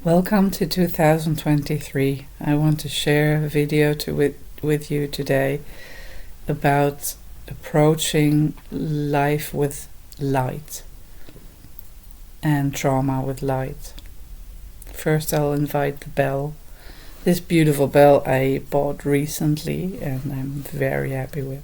Welcome to 2023. I want to share a video with you today about approaching life with light and trauma with light. First, I'll invite the bell. This beautiful bell I bought recently and I'm very happy with.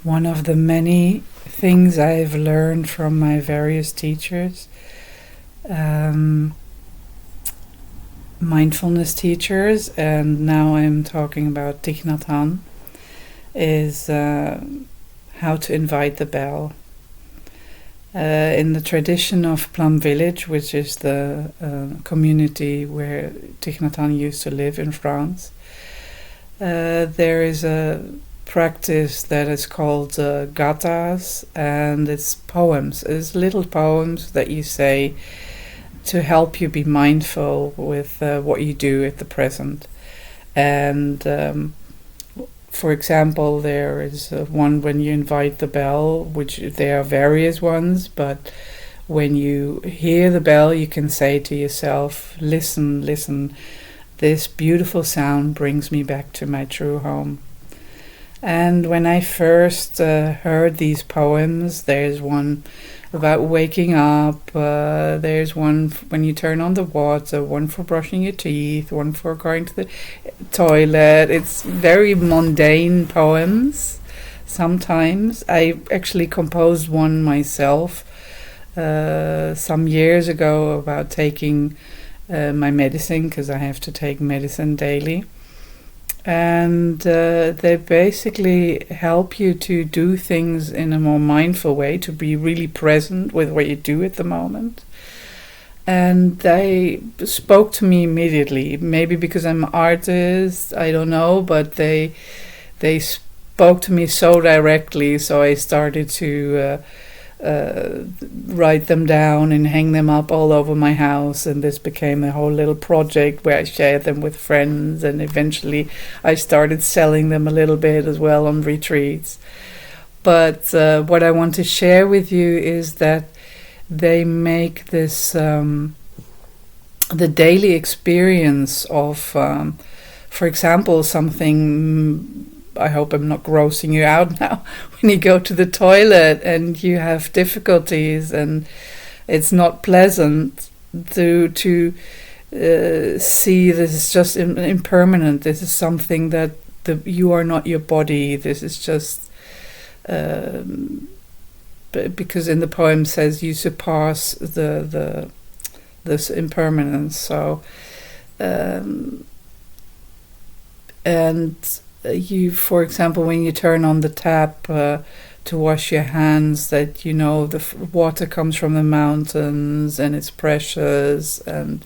One of the many things I've learned from my various teachers, mindfulness teachers, and now I'm talking about Thich Nhat Hanh, is how to invite the bell. In the tradition of Plum Village, which is the community where Thich Nhat Hanh used to live in France, there is a practice that is called gathas, and it's poems. It's little poems that you say to help you be mindful with what you do at the present. And for example, there is one when you invite the bell, which there are various ones, but when you hear the bell, you can say to yourself, listen, listen, this beautiful sound brings me back to my true home. And when I first heard these poems, there's one about waking up, there's one when you turn on the water, one for brushing your teeth, one for going to the toilet. It's very mundane poems. Sometimes I actually composed one myself some years ago about taking my medicine, because I have to take medicine daily. And they basically help you to do things in a more mindful way, to be really present with what you do at the moment. And they spoke to me immediately, maybe because I'm an artist, I don't know, but they spoke to me so directly, so I started to write them down and hang them up all over my house, and this became a whole little project where I shared them with friends, and eventually I started selling them a little bit as well on retreats. But what I want to share with you is that they make this the daily experience of for example, something, I hope I'm not grossing you out now, when you go to the toilet and you have difficulties and it's not pleasant to see this is just impermanent. This is something that you are not your body. This is just because in the poem says you surpass this impermanence. So and you, for example, when you turn on the tap to wash your hands, that you know the water comes from the mountains and it's precious, and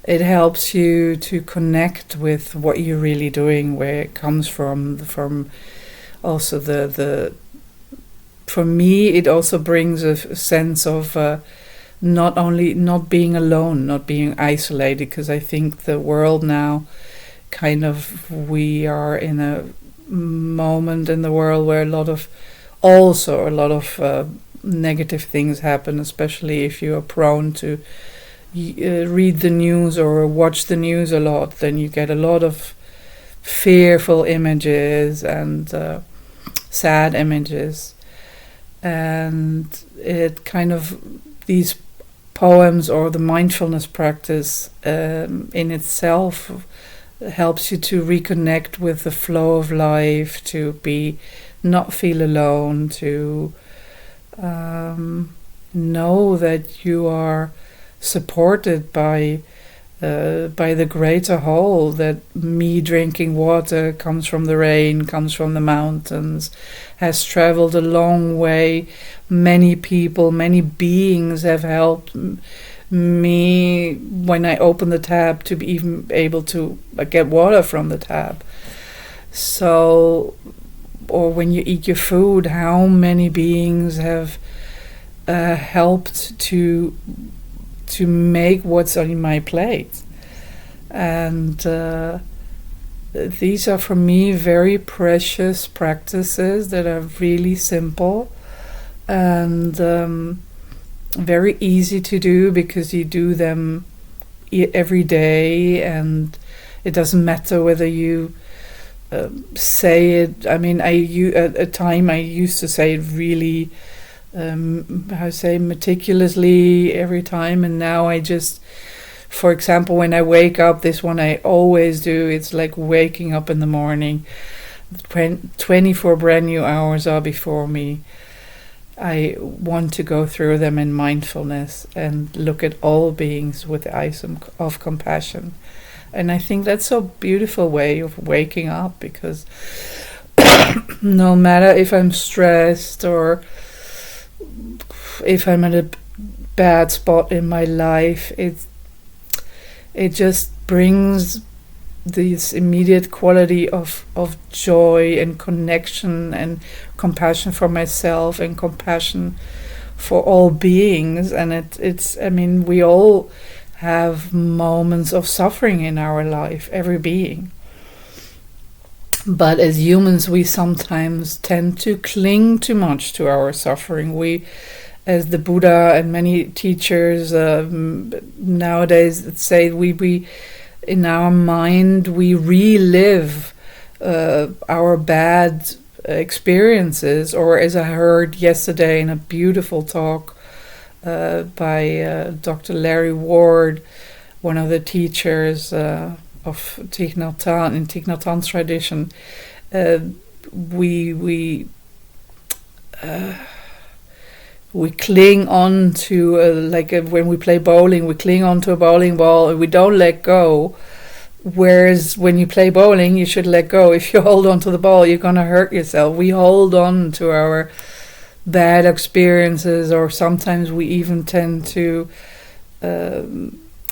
it helps you to connect with what you're really doing, where it comes from also the for me it also brings a sense of not only not being alone, not being isolated, because I think the world now kind of, we are in a moment in the world where a lot of negative things happen, especially if you are prone to read the news or watch the news a lot. Then you get a lot of fearful images and sad images, and it kind of, these poems or the mindfulness practice in itself helps you to reconnect with the flow of life, to not feel alone, to know that you are supported by the greater whole, that me drinking water comes from the rain, comes from the mountains, has traveled a long way. Many people, many beings have helped me when I open the tap to be even able to get water from the tap. So, or when you eat your food, how many beings have helped to make what's on my plate. And these are for me very precious practices that are really simple and very easy to do, because you do them every day, and it doesn't matter whether you say it. I mean, at a time I used to say it really meticulously every time, and now I just, for example, when I wake up, this one I always do. It's like waking up in the morning. 24 brand new hours are before me. I want to go through them in mindfulness and look at all beings with the eyes of compassion. And I think that's a beautiful way of waking up, because no matter if I'm stressed or if I'm at a bad spot in my life, it just brings this immediate quality of joy and connection and compassion for myself and compassion for all beings. And it's I mean, we all have moments of suffering in our life, every being. But as humans, we sometimes tend to cling too much to our suffering. We, as the Buddha and many teachers nowadays say, we in our mind we relive our bad experiences. Or as I heard yesterday in a beautiful talk by Dr. Larry Ward, one of the teachers of Thich Nhat Hanh, in Thich Nhat Hanh's tradition, we cling on to when we play bowling, we cling on to a bowling ball and we don't let go. Whereas when you play bowling, you should let go. If you hold on to the ball, you're going to hurt yourself. We hold on to our bad experiences, or sometimes we even tend to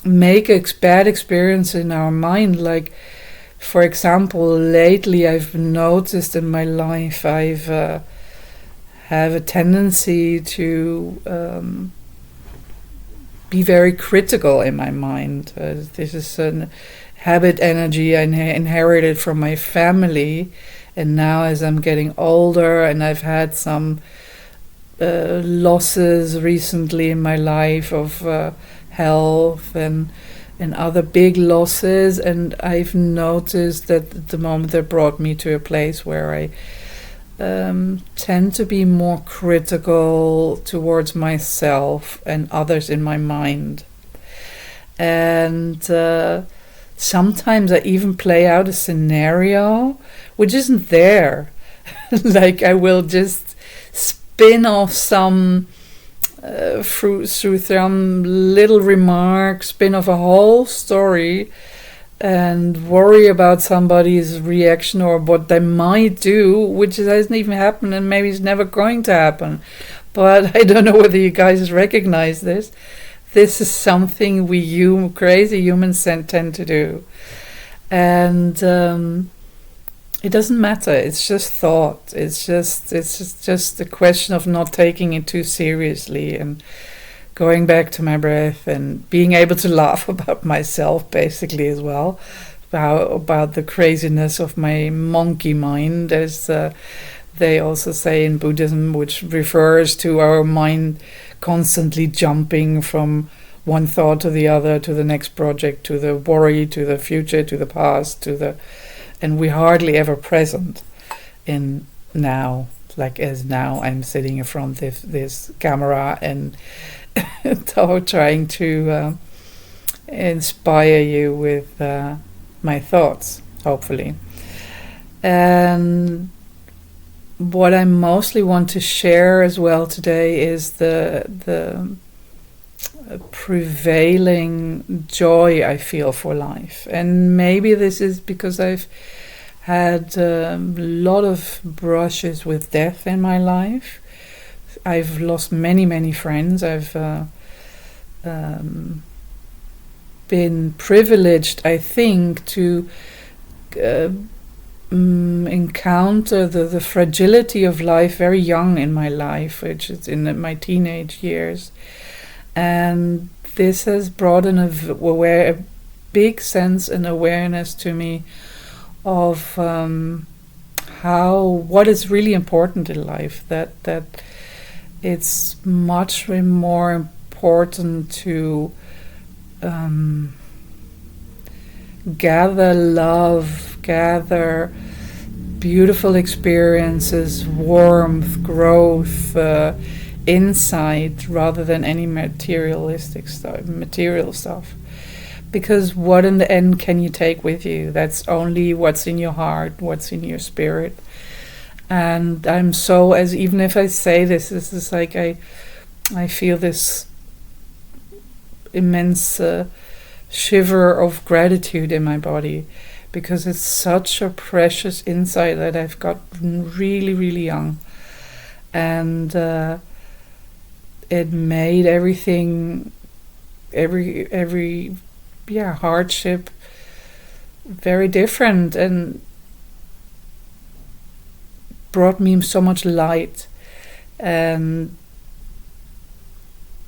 make a bad experience in our mind. Like, for example, lately I've noticed in my life I've have a tendency to be very critical in my mind. This is a habit energy I inherited from my family, and now as I'm getting older and I've had some losses recently in my life of health and other big losses, and I've noticed that at the moment that brought me to a place where I tend to be more critical towards myself and others in my mind. And sometimes I even play out a scenario which isn't there. Like, I will just spin off some through some little remark, spin off a whole story, and worry about somebody's reaction or what they might do, which hasn't even happened and maybe it's never going to happen. But I don't know whether you guys recognize this. This is something we crazy humans tend to do. And it doesn't matter. It's just thought. It's just a question of not taking it too seriously and going back to my breath and being able to laugh about myself, basically, as well, about the craziness of my monkey mind, as they also say in Buddhism, which refers to our mind constantly jumping from one thought to the other, to the next project, to the worry, to the future, to the past, and we're hardly ever present in now. Like, as now I'm sitting in front of this camera and trying to inspire you with my thoughts, hopefully. And what I mostly want to share as well today is the prevailing joy I feel for life. And maybe this is because I've had a lot of brushes with death in my life. I've lost many, many friends. I've been privileged, I think, to encounter the fragility of life very young in my life, which is in my teenage years. And this has brought a big sense and awareness to me of what is really important in life, that it's much more important to gather love, gather beautiful experiences, warmth, growth, insight, rather than any material stuff. Because what in the end can you take with you? That's only what's in your heart, what's in your spirit. And I'm so, as even if I say this is like I feel this immense shiver of gratitude in my body, because it's such a precious insight that I've got really, really young. And it made everything, every hardship very different, and brought me so much light. And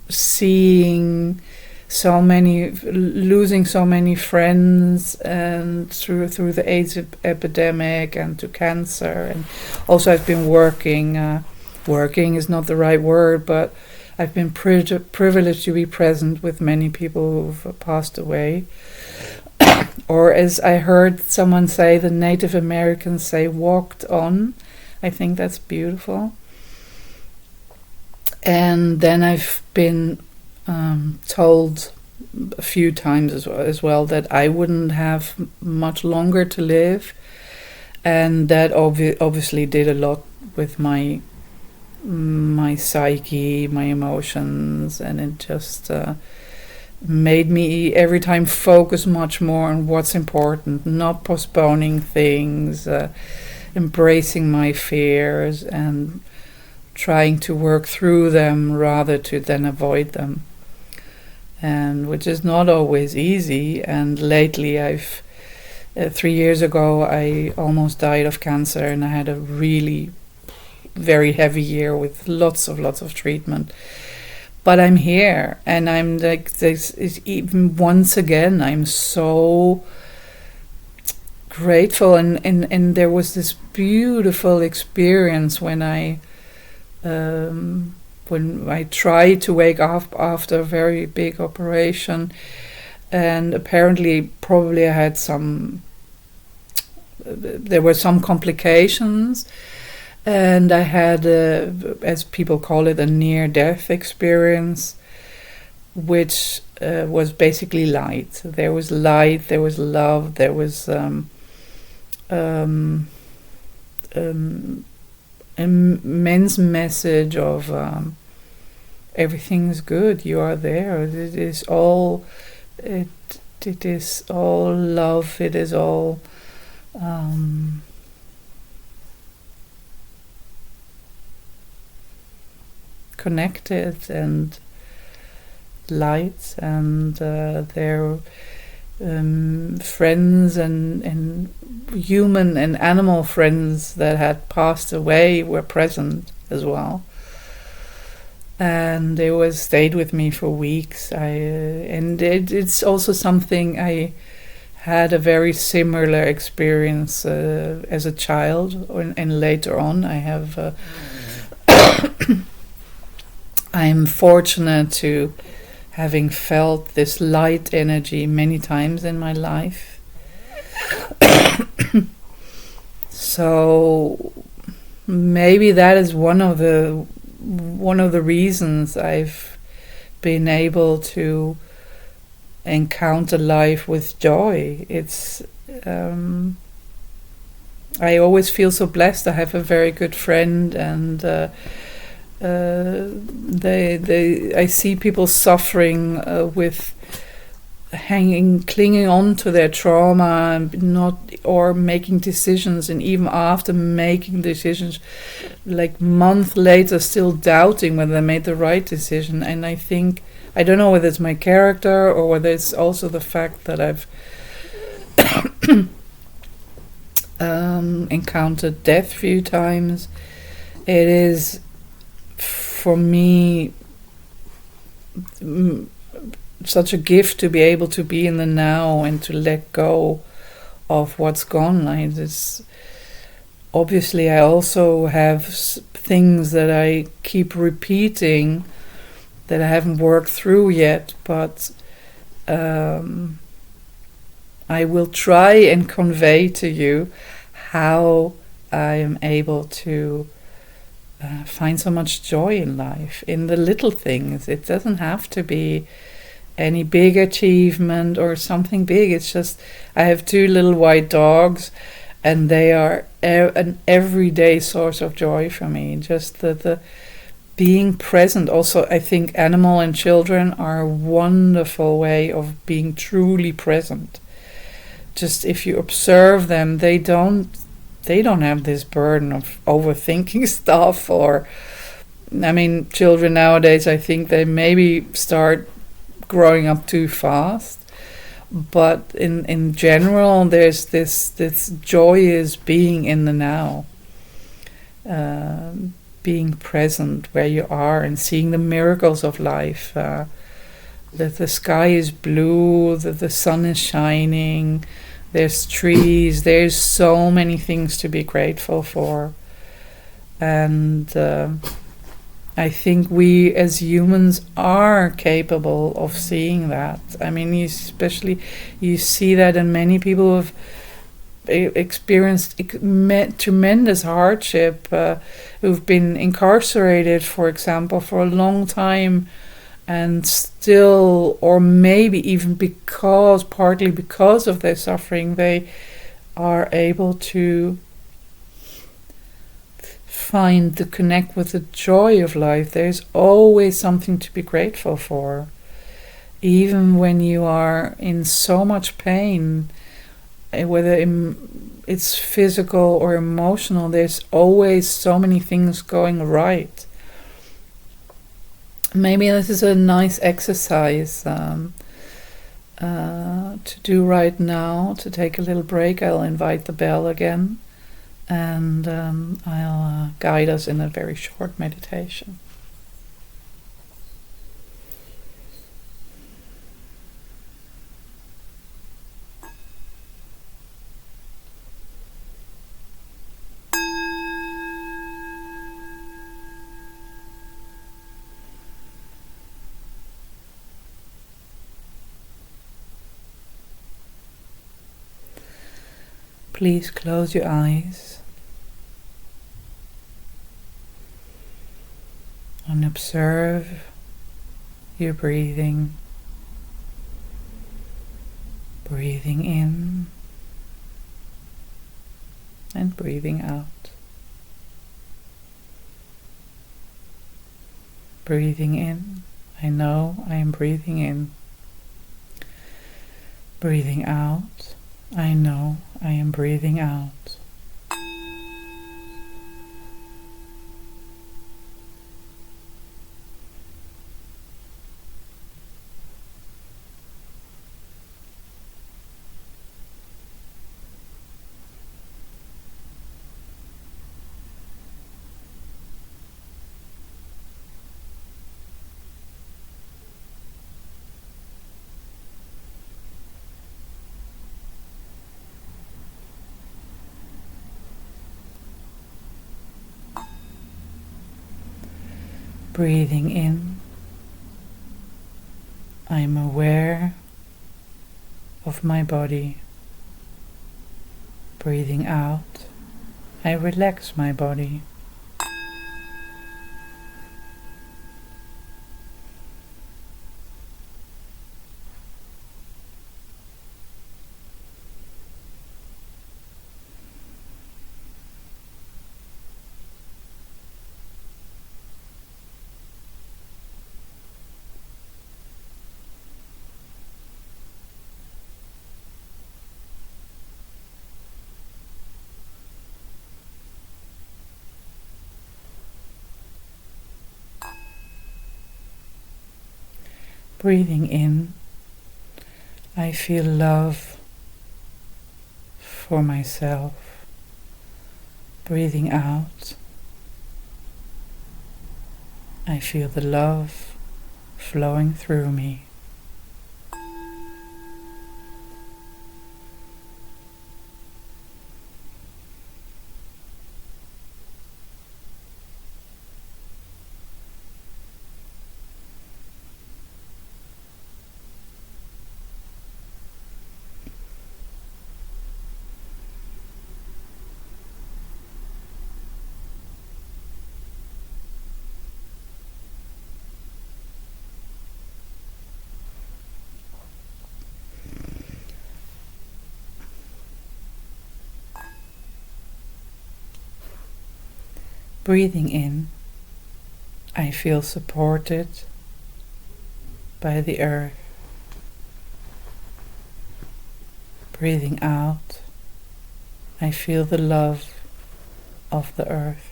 losing so many friends, and through the AIDS epidemic and to cancer, and also I've been working is not the right word, but I've been privileged to be present with many people who've passed away. Or as I heard someone say, the Native Americans say, walked on. I think that's beautiful. And then I've been told a few times as well that I wouldn't have much longer to live. And that obviously did a lot with my psyche, my emotions, and it just made me every time focus much more on what's important, not postponing things, embracing my fears and trying to work through them rather to then avoid them, and which is not always easy. And lately 3 years ago I almost died of cancer, and I had a really very heavy year with lots of treatment. But I'm here, and I'm like, this is even once again, I'm so grateful. And there was this beautiful experience when I tried to wake up after a very big operation, and apparently probably I had there were some complications. And I had, as people call it, a near-death experience, which was basically light. There was light, there was love, there was immense message of everything is good, you are there. It is all love, it is all connected and light, and their friends and human and animal friends that had passed away were present as well, and they stayed with me for weeks. It's also something I had a very similar experience as a child, and later on I have I'm fortunate to having felt this light energy many times in my life. So maybe that is one of the reasons I've been able to encounter life with joy. It's I always feel so blessed. I have a very good friend, and I see people suffering with clinging on to their trauma, and not, or making decisions, and even after making decisions, like months later, still doubting whether they made the right decision. And I think, I don't know whether it's my character or whether it's also the fact that I've encountered death a few times. It is, for me, such a gift to be able to be in the now and to let go of what's gone. Like this, obviously, I also have things that I keep repeating that I haven't worked through yet, but I will try and convey to you how I am able to find so much joy in life, in the little things. It doesn't have to be any big achievement or something big. It's just, I have 2 little white dogs, and they are an everyday source of joy for me. Just the being present. Also, I think animal and children are a wonderful way of being truly present. Just if you observe them, they don't have this burden of overthinking stuff. Or, I mean, children nowadays, I think they maybe start growing up too fast, but in general, there's this joyous being in the now, being present where you are and seeing the miracles of life, that the sky is blue, that the sun is shining, there's trees, there's so many things to be grateful for. And I think we as humans are capable of seeing that. I mean, you see that in many people who have experienced tremendous hardship, who've been incarcerated, for example, for a long time, and still, or maybe even partly because of their suffering, they are able to connect with the joy of life. There's always something to be grateful for. Even when you are in so much pain, whether it's physical or emotional, there's always so many things going right. Maybe this is a nice exercise to do right now, to take a little break. I'll invite the bell again, and I'll guide us in a very short meditation. Please close your eyes and observe your breathing. Breathing in and breathing out. Breathing in, I know I am breathing in. Breathing out, I know I am breathing out. Breathing in, I am aware of my body. Breathing out, I relax my body. Breathing in, I feel love for myself. Breathing out, I feel the love flowing through me. Breathing in, I feel supported by the earth. Breathing out, I feel the love of the earth.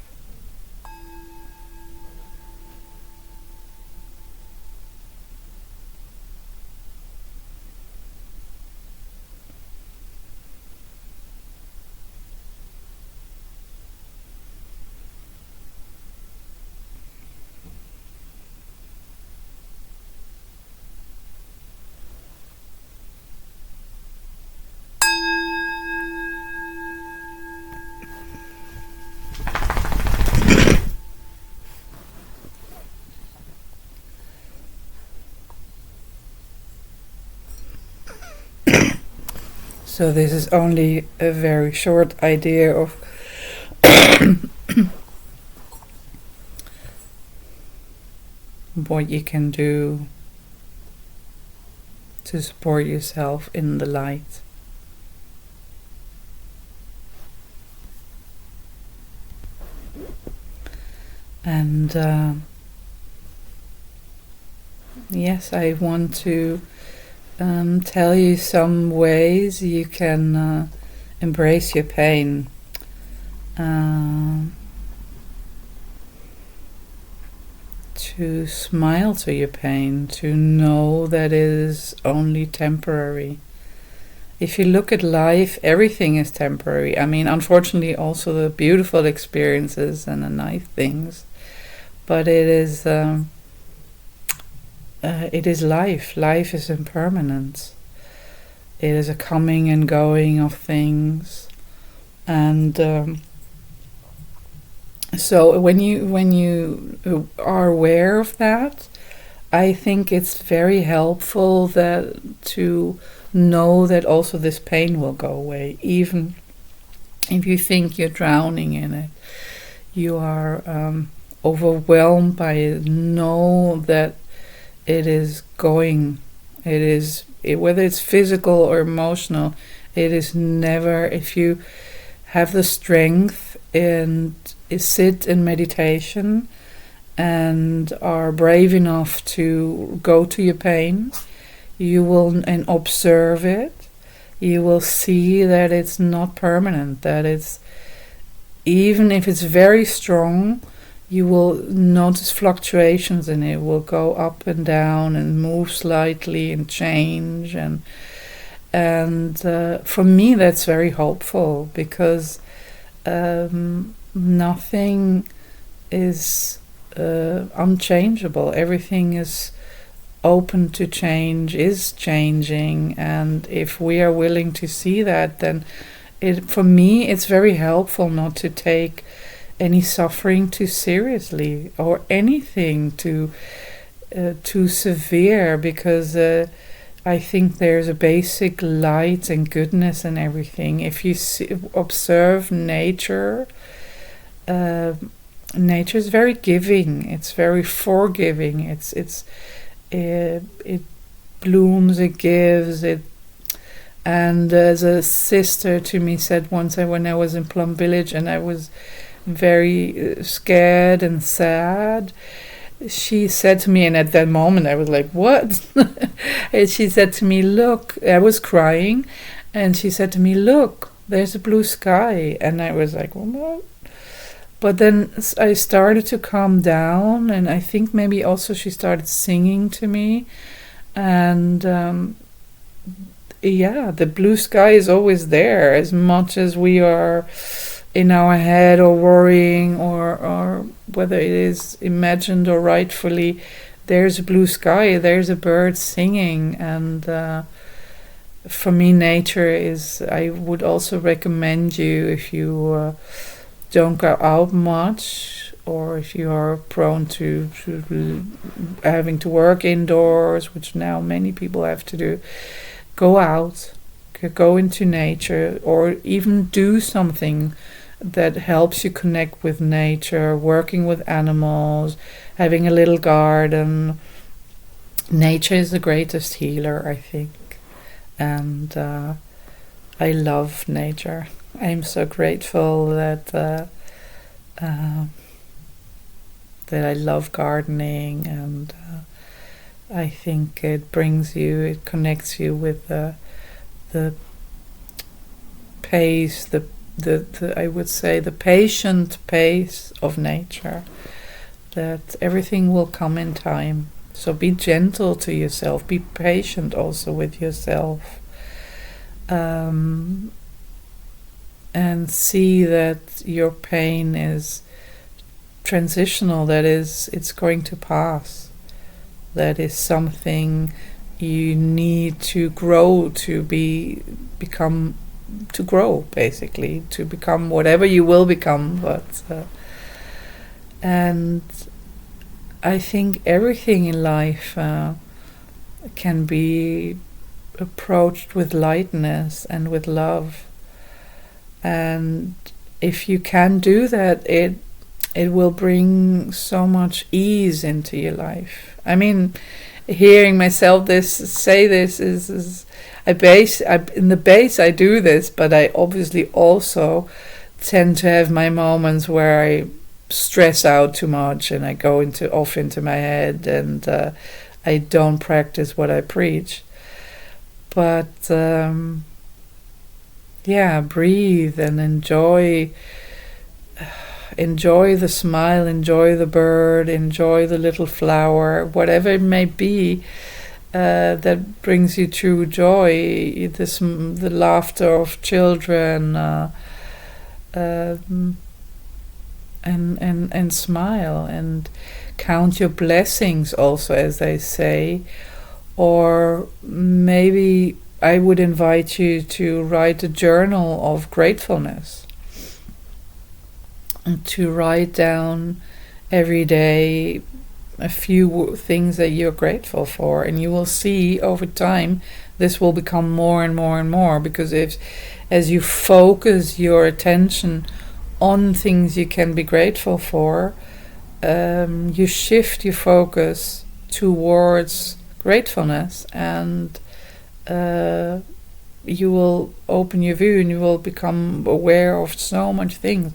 So this is only a very short idea of what you can do to support yourself in the light. And yes, I want to tell you some ways you can embrace your pain. To smile to your pain, to know that it is only temporary. If you look at life, everything is temporary. I mean, unfortunately, also the beautiful experiences and the nice things. But it is life. Life is impermanent. It is a coming and going of things, and so when you are aware of that, I think it's very helpful to know that also this pain will go away, even if you think you're drowning in it. You are overwhelmed by it. Know that it is going. Whether it's physical or emotional, it is never. If you have the strength and sit in meditation and are brave enough to go to your pain, you will and observe it. You will see that it's not permanent. That it's, even if it's very strong, you will notice fluctuations in it. It will go up and down and move slightly and change. And for me, that's very hopeful, because nothing is unchangeable. Everything is open to change, is changing. And if we are willing to see that, then for me, it's very helpful not to take any suffering too seriously, or anything too severe, because I think there's a basic light and goodness in everything. If you observe nature, nature is very giving. It's very forgiving. It blooms. It gives. And as a sister to me said once, when I was in Plum Village and I was very scared and sad, she said to me, and at that moment I was like, what? And she said to me, look, I was crying, and she said to me, look, there's a blue sky. And I was like, what? But then I started to calm down, and I think maybe also she started singing to me, And the blue sky is always there, as much as we are in our head or worrying, or whether it is imagined or rightfully. There's a blue sky, there's a bird singing, and for me, nature is. I would also recommend you, if you don't go out much, or if you are prone to having to work indoors, which now many people have to do, go out, go into nature, or even do something that helps you connect with nature, working with animals, having a little garden. Nature is the greatest healer, I think. And I love nature. I'm so grateful that I love gardening, and I think it connects you with the pace, the I would say the patient pace of nature, that everything will come in time. So be gentle to yourself, be patient also with yourself, and see that your pain is transitional, that is, it's going to pass. That is something you need to grow, to grow, basically, to become whatever you will become. But and I think everything in life can be approached with lightness and with love, and if you can do that, it will bring so much ease into your life. I mean, hearing myself say this is in the base I do this, but I obviously also tend to have my moments where I stress out too much and I go off into my head, and I don't practice what I preach. But breathe and enjoy the smile, enjoy the bird, enjoy the little flower, whatever it may be, that brings you true joy. The laughter of children, and smile and count your blessings also, as they say. Or maybe I would invite you to write a journal of gratefulness, and to write down every day a few things that you're grateful for, and you will see over time this will become more and more and more, because as you focus your attention on things you can be grateful for, you shift your focus towards gratefulness, and you will open your view and you will become aware of so much things.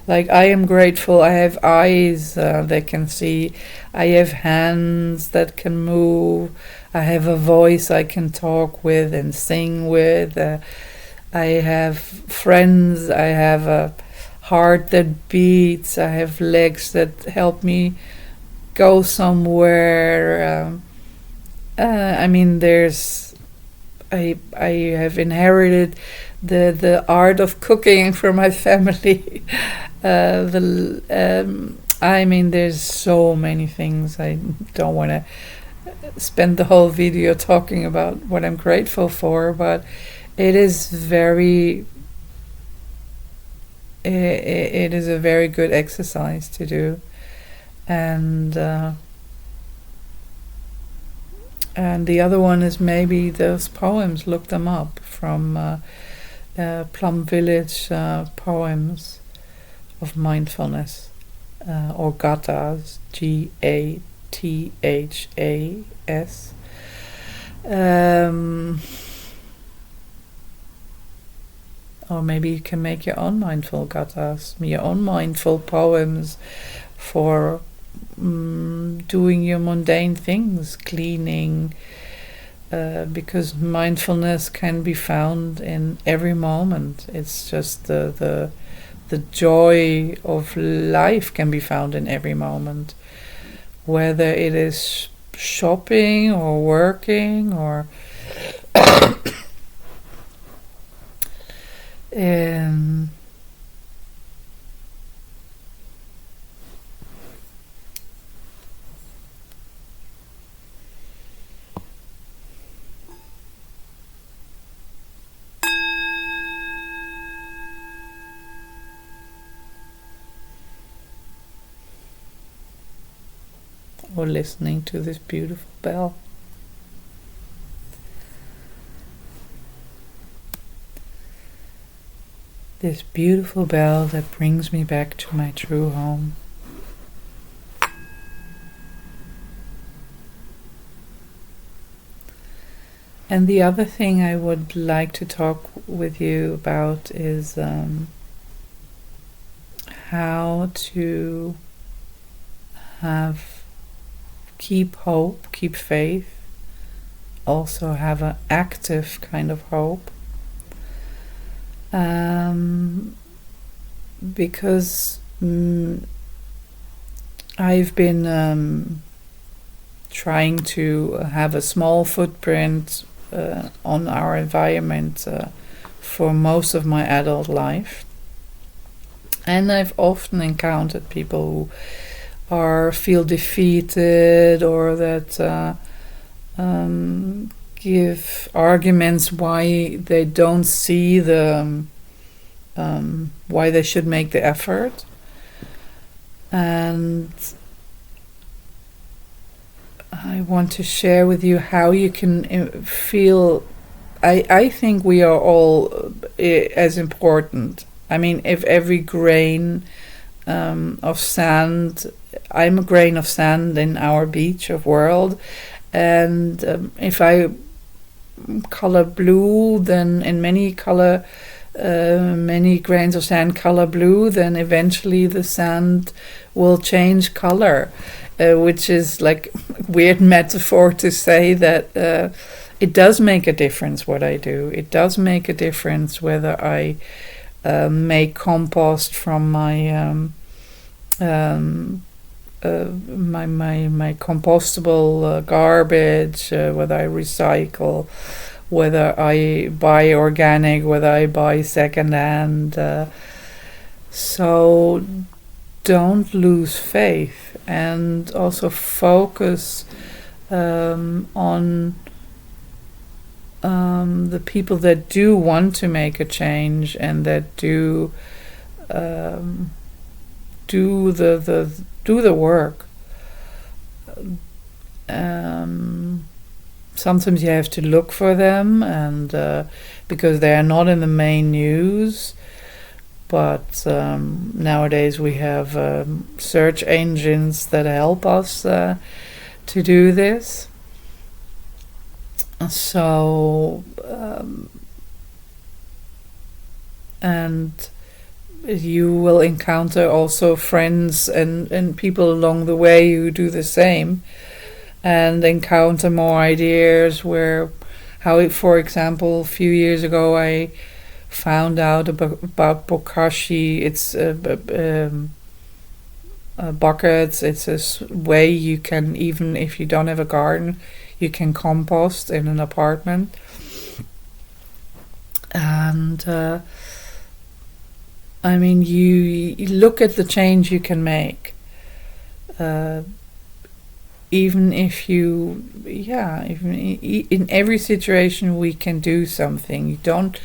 Like, I am grateful I have eyes that can see, I have hands that can move, I have a voice I can talk with and sing with, I have friends, I have a heart that beats, I have legs that help me go somewhere. I mean, I have inherited the art of cooking from my family. I mean, there's so many things. I don't want to spend the whole video talking about what I'm grateful for, but it is it is a very good exercise to do, and the other one is maybe those poems. Look them up, from Plum Village poems of mindfulness, or gathas, Gathas. Or maybe you can make your own mindful gathas, your own mindful poems for doing your mundane things, cleaning, because mindfulness can be found in every moment. It's just the joy of life can be found in every moment, whether it is shopping or working or in or listening to this beautiful bell. This beautiful bell that brings me back to my true home. And the other thing I would like to talk with you about is how to keep hope, keep faith, also have an active kind of hope. Because I've been trying to have a small footprint on our environment for most of my adult life. And I've often encountered people who feel defeated or that give arguments why they don't see why they should make the effort. And I want to share with you how you can feel. I think we are all as important. I mean, if every grain of sand, I'm a grain of sand in our beach of world, and if I color blue, then in many grains of sand color blue, then eventually the sand will change color, which is like a weird metaphor to say that it does make a difference what I do. It does make a difference whether I make compost from my compostable garbage, whether I recycle, whether I buy organic, whether I buy secondhand. So don't lose faith, and also focus on the people that do want to make a change and that do the work. Sometimes you have to look for them, and because they are not in the main news. But nowadays we have search engines that help us to do this. So and you will encounter also friends and people along the way who do the same, and encounter more ideas how, for example, a few years ago I found out about bokashi. It's buckets. It's a way you can, even if you don't have a garden, you can compost in an apartment. And I mean, you look at the change you can make. Even in every situation we can do something. You don't,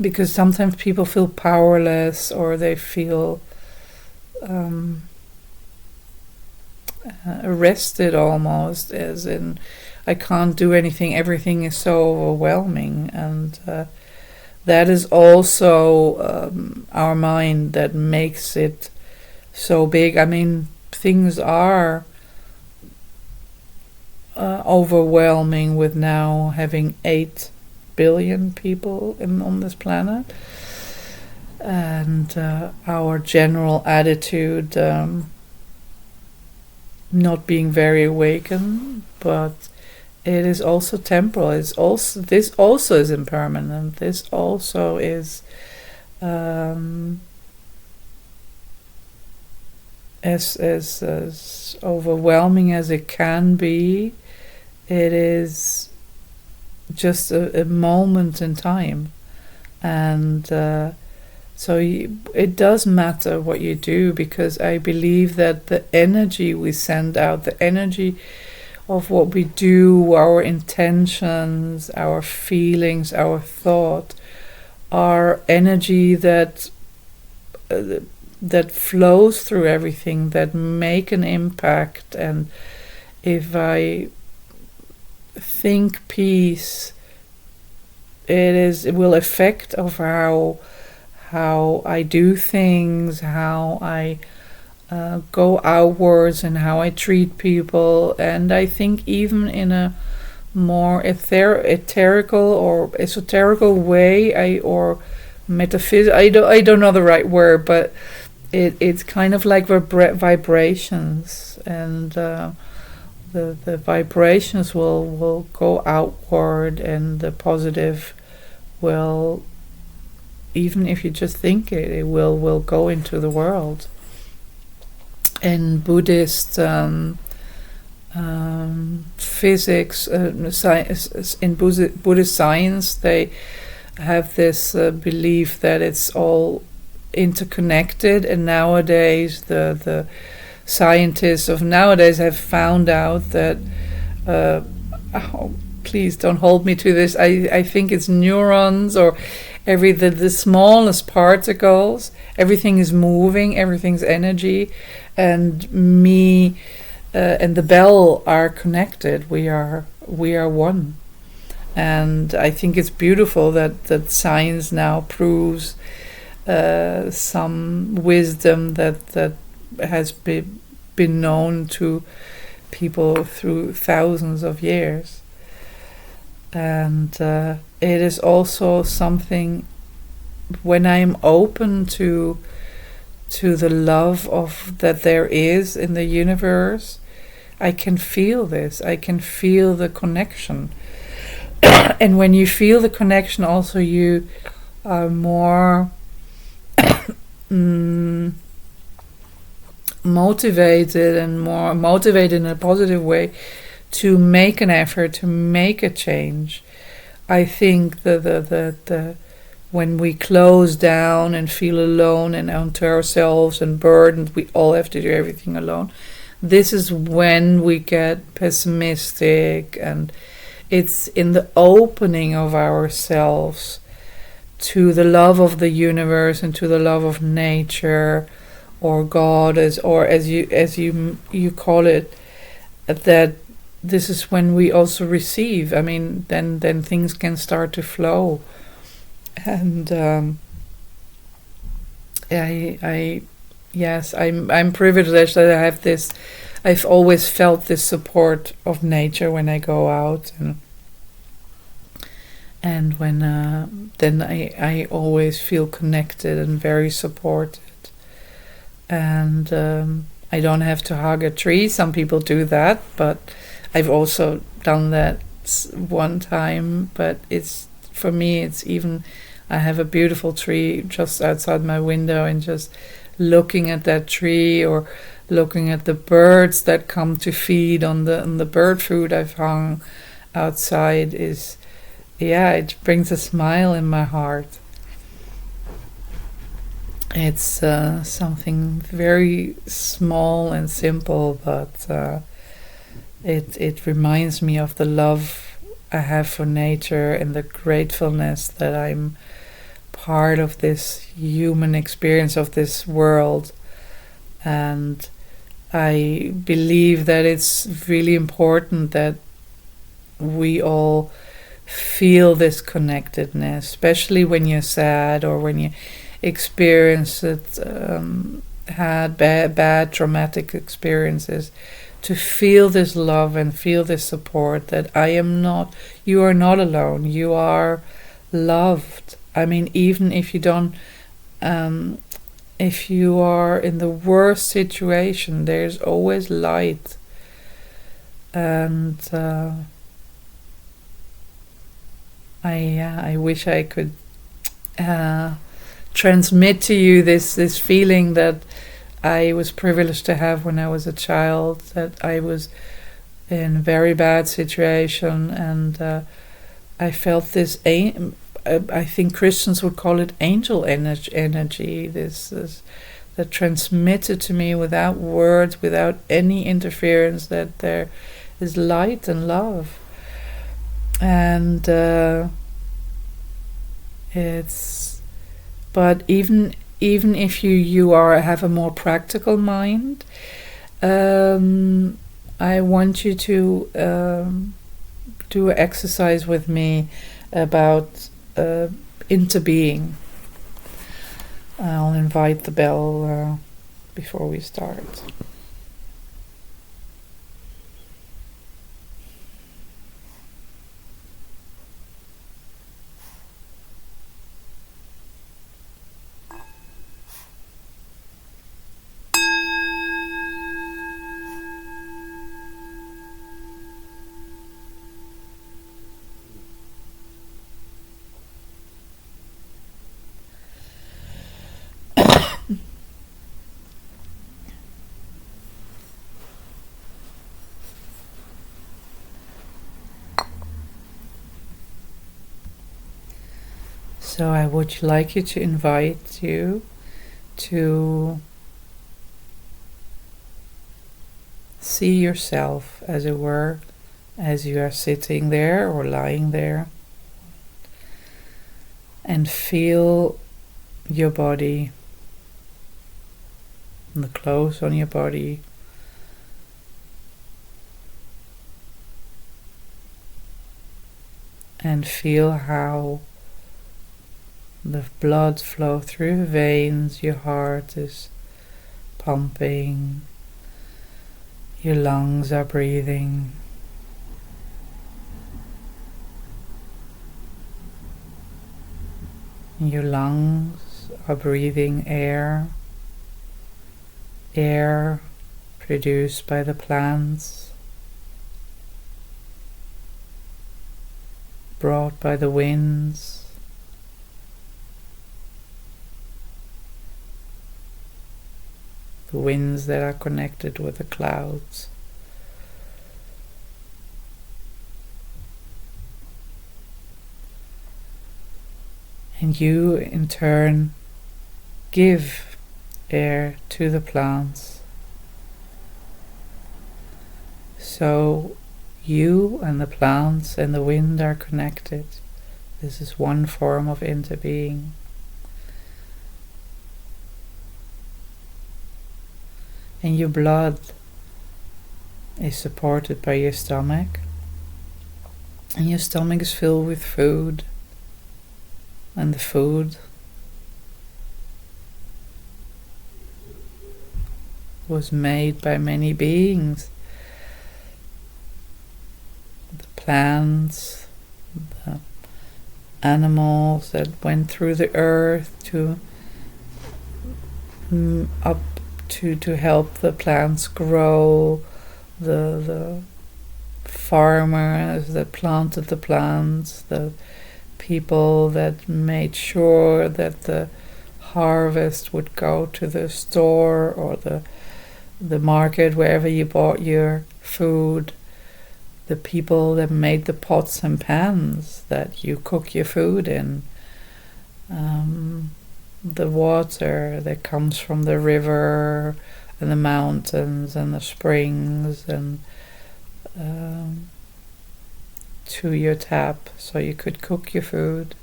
because sometimes people feel powerless, or they feel arrested almost, as in, I can't do anything, everything is so overwhelming. And that is also our mind that makes it so big. I mean, things are overwhelming with now having 8 billion people on this planet, and our general attitude not being very awakened. But it is also temporal. This also is impermanent. This also is as overwhelming as it can be, it is just a moment in time. And so it does matter what you do, because I believe that the energy we send out, the energy of what we do, our intentions, our feelings, our thought, are energy that that flows through everything, that make an impact. And if I think peace, it will affect of how I do things, how I go outwards, and how I treat people. And I think even in a more ethereal or esoterical way, or metaphysical, I don't know the right word, but it's kind of like vibrations, and the vibrations will go outward, and the positive will, even if you just think it will go into the world. In Buddhist physics, science, in Buddhist science, they have this belief that it's all interconnected, and nowadays the scientists of nowadays have found out that please don't hold me to this, I think it's neurons, or the smallest particles, everything is moving, everything's energy, and me and the bell are connected. We are one. And I think it's beautiful that science now proves some wisdom that has been known to people through thousands of years. And it is also something, when I'm open to the love of that there is in the universe, I can feel this. I can feel the connection. And when you feel the connection, also you are more motivated, and more motivated in a positive way, to make an effort, to make a change. I think the when we close down and feel alone and onto ourselves and burdened, we all have to do everything alone. This is when we get pessimistic, and it's in the opening of ourselves to the love of the universe and to the love of nature, or God, as you call it, that this is when we also receive. I mean, then things can start to flow. And I'm privileged that I have this. I've always felt this support of nature when I go out, and when then I always feel connected and very supported. And I don't have to hug a tree. Some people do that, but I've also done that one time. But for me, it's even, I have a beautiful tree just outside my window, and just looking at that tree, or looking at the birds that come to feed on the bird food I've hung outside it brings a smile in my heart. It's something very small and simple, but it reminds me of the love I have for nature, and the gratefulness that I'm part of this human experience of this world. And I believe that it's really important that we all feel this connectedness, especially when you're sad, or when you experience it, had bad traumatic experiences, to feel this love and feel this support, that you are not alone, you are loved. I mean, even if you don't, if you are in the worst situation, there's always light. And I wish I could transmit to you this feeling that I was privileged to have when I was a child, that I was in a very bad situation, and I felt this, I think Christians would call it angel energy, this that transmitted to me without words, without any interference, that there is light and love. And but even if you have a more practical mind, I want you to do an exercise with me about interbeing. I'll invite the bell before we start. So I would like you to invite you to see yourself, as it were, as you are sitting there or lying there, and feel your body, the clothes on your body, and feel how the blood flow through the veins, your heart is pumping, your lungs are breathing. Your lungs are breathing air produced by the plants, brought by the winds. The winds that are connected with the clouds. And you in turn give air to the plants. So you and the plants and the wind are connected. This is one form of interbeing. And your blood is supported by your stomach. And your stomach is filled with food. And the food was made by many beings. The plants, the animals that went through the earth to help the plants grow, the farmers that planted the plants, the people that made sure that the harvest would go to the store or the market, wherever you bought your food, the people that made the pots and pans that you cook your food in, the water that comes from the river and the mountains and the springs and to your tap so you could cook your food.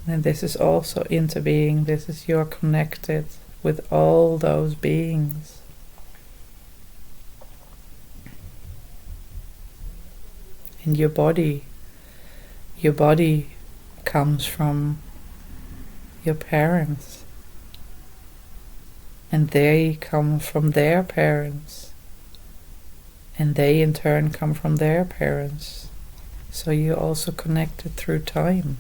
And this is also interbeing. This is you're connected with all those beings. And your body comes from your parents, and they come from their parents, and they in turn come from their parents. So you're also connected through time.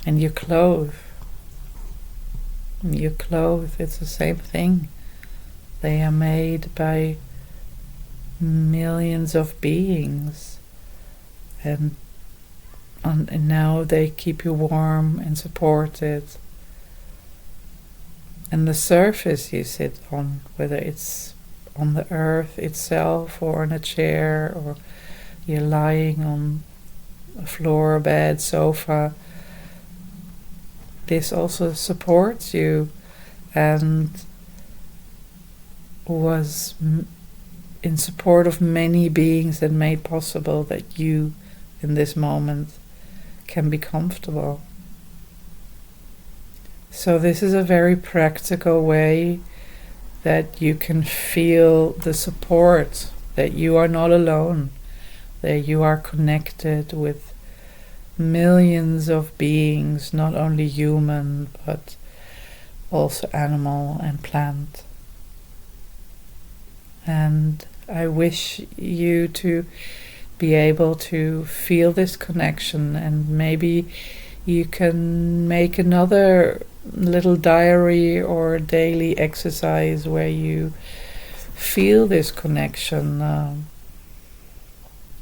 And your clothes, it's the same thing. They are made by millions of beings, and and now they keep you warm and supported. And the surface you sit on, whether it's on the earth itself or on a chair, or you're lying on a floor, bed, sofa, this also supports you and was in support of many beings that made possible that you in this moment can be comfortable. So this is a very practical way that you can feel the support, that you are not alone, that you are connected with millions of beings, not only human, but also animal and plant. And I wish you to be able to feel this connection, and maybe you can make another little diary or daily exercise where you feel this connection,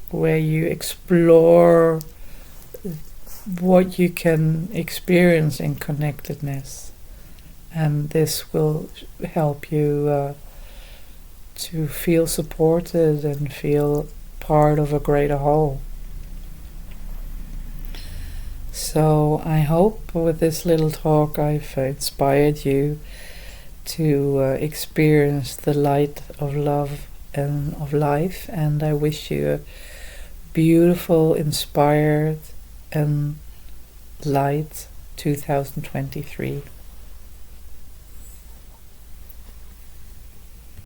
where you explore what you can experience in connectedness, and this will help you to feel supported and feel part of a greater whole. So I hope with this little talk I've inspired you to experience the light of love and of life, and I wish you a beautiful, inspired and light 2023.